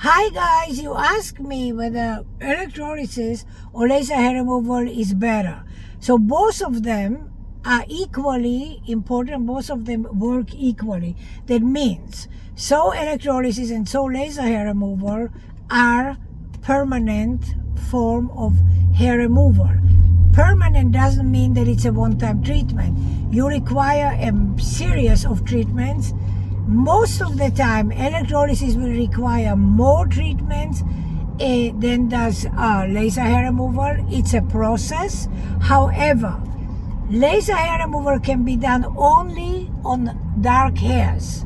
Hi guys, you asked me whether electrolysis or laser hair removal is better. So both of them are equally important, both of them work equally. That means so electrolysis and so laser hair removal are permanent form of hair removal. Permanent doesn't mean that it's a one-time treatment. You require a series of treatments. Most of the time, electrolysis will require more treatments than does laser hair removal. It's a process. However, laser hair removal can be done only on dark hairs.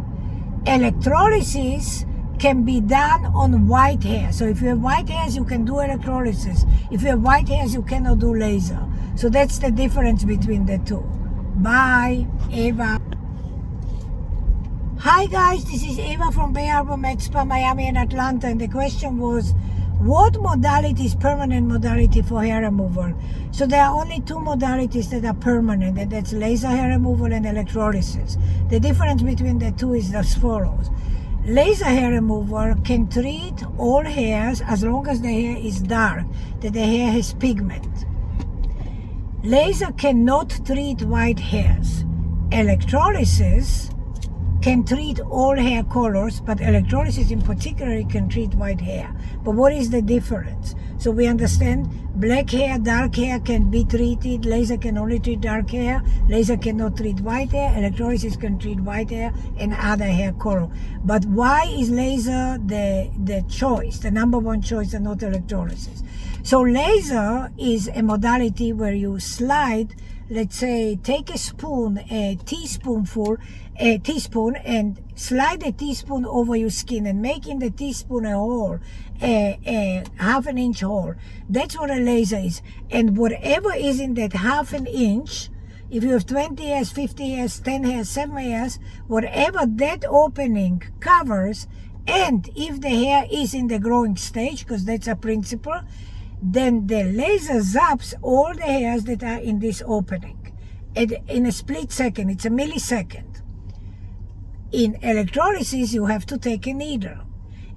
Electrolysis can be done on white hair. So if you have white hairs, you can do electrolysis. If you have white hairs, you cannot do laser. So that's the difference between the two. Bye, Eva. Hi guys, this is Eva from Bay Harbor, Med Spa, Miami and Atlanta, and the question was, what modality is permanent modality for hair removal? So there are only two modalities that are permanent, and that's laser hair removal and electrolysis. The difference between the two is as follows. Laser hair removal can treat all hairs as long as the hair is dark, that the hair has pigment. Laser cannot treat white hairs. Electrolysis can treat all hair colors, but electrolysis in particular can treat white hair. But what is the difference? So we understand black hair, dark hair can be treated. Laser can only treat dark hair. Laser cannot treat white hair. Electrolysis can treat white hair and other hair color. But why is laser the choice, the number one choice, and not electrolysis? So laser is a modality where you slide, let's say, take a spoon, a teaspoon, and slide a teaspoon over your skin and make in the teaspoon a hole, a half an inch hole. That's what a laser is. And whatever is in that half an inch, if you have 20 hairs, 50 hairs, 10 hairs, 7 hairs, whatever that opening covers, and if the hair is in the growing stage, because that's a principle, then the laser zaps all the hairs that are in this opening in a split second. It's a millisecond. In electrolysis, you have to take a needle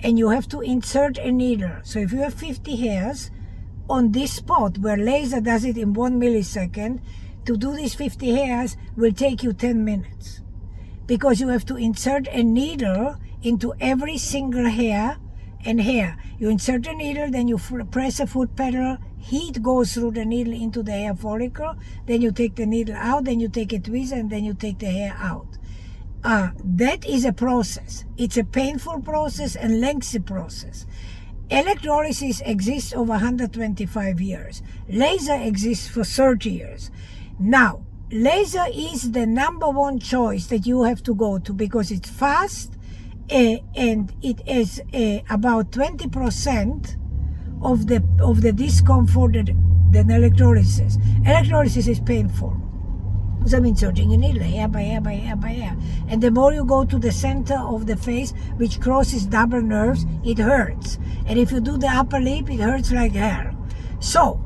and you have to insert a needle. So if you have 50 hairs on this spot where laser does it in 1 millisecond, to do these 50 hairs will take you 10 minutes, because you have to insert a needle into every single hair and hair. You insert a needle, then you press a foot pedal, heat goes through the needle into the hair follicle, then you take the needle out, then you take a tweezer, and then you take the hair out. That is a process. It's a painful process and lengthy process. Electrolysis exists over 125 years. Laser exists for 30 years. Now, laser is the number one choice that you have to go to because it's fast, and it is about 20% of the discomfort than electrolysis. Electrolysis is painful. So I'm inserting a needle hair by hair by hair by hair, and the more you go to the center of the face, which crosses double nerves, it hurts. And if you do the upper lip, it hurts like hell. So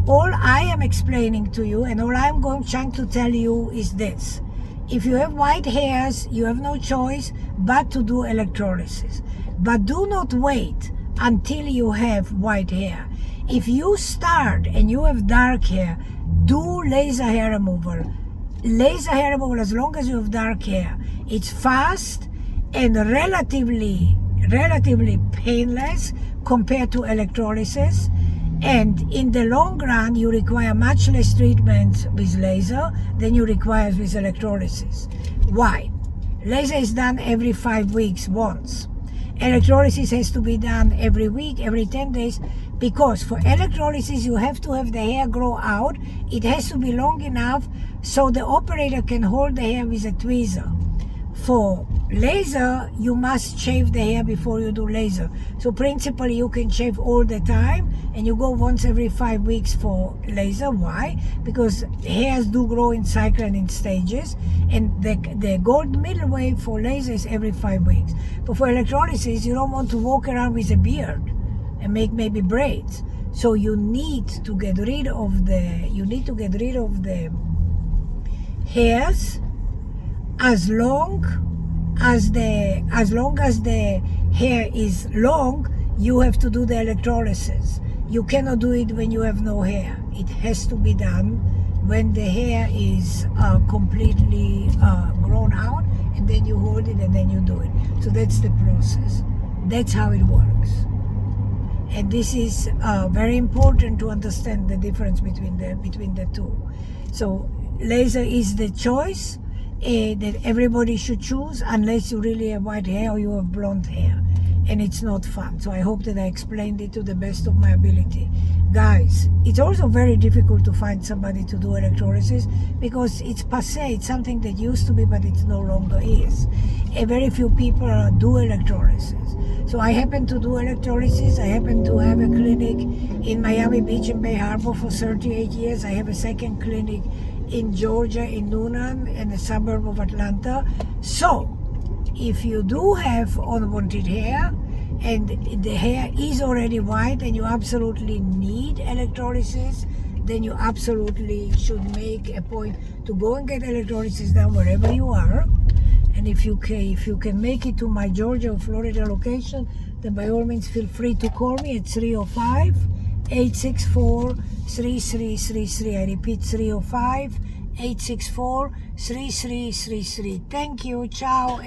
all I am explaining to you, and all I'm trying to tell you is this: if you have white hairs, you have no choice but to do electrolysis. But do not wait until you have white hair. If you start and you have dark hair, do laser hair removal. Laser hair removal, as long as you have dark hair, it's fast and relatively painless compared to electrolysis. And in the long run, you require much less treatment with laser than you require with electrolysis. Why? Laser is done every 5 weeks once. Electrolysis has to be done every week, every 10 days, because for electrolysis, you have to have the hair grow out. It has to be long enough so the operator can hold the hair with a tweezer. For laser, you must shave the hair before you do laser. So principally, you can shave all the time, and you go once every 5 weeks for laser. Why? Because hairs do grow in cycle and in stages, and the gold middle way for laser is every 5 weeks. But for electrolysis, you don't want to walk around with a beard and make maybe braids. So you need to get rid of the hairs as long as long as the hair is long, you have to do the electrolysis. You cannot do it when you have no hair. It has to be done when the hair is completely grown out, and then you hold it and then you do it. So that's the process. That's how it works. And this is very important to understand the difference between the two. So laser is the choice that everybody should choose, unless you really have white hair or you have blonde hair, and it's not fun. So I hope that I explained it to the best of my ability. Guys, it's also very difficult to find somebody to do electrolysis because it's passé. It's something that used to be, but it no longer is. And very few people do electrolysis. So I happen to do electrolysis. I happen to have a clinic in Miami Beach and Bay Harbor for 38 years. I have a second clinic in Georgia, in Noonan, in a suburb of Atlanta. So if you do have unwanted hair, and the hair is already white and you absolutely need electrolysis, then you absolutely should make a point to go and get electrolysis done wherever you are. And if you can make it to my Georgia or Florida location, then by all means feel free to call me at 305-864-3333. I repeat, 305-864-3333. Thank you. Ciao.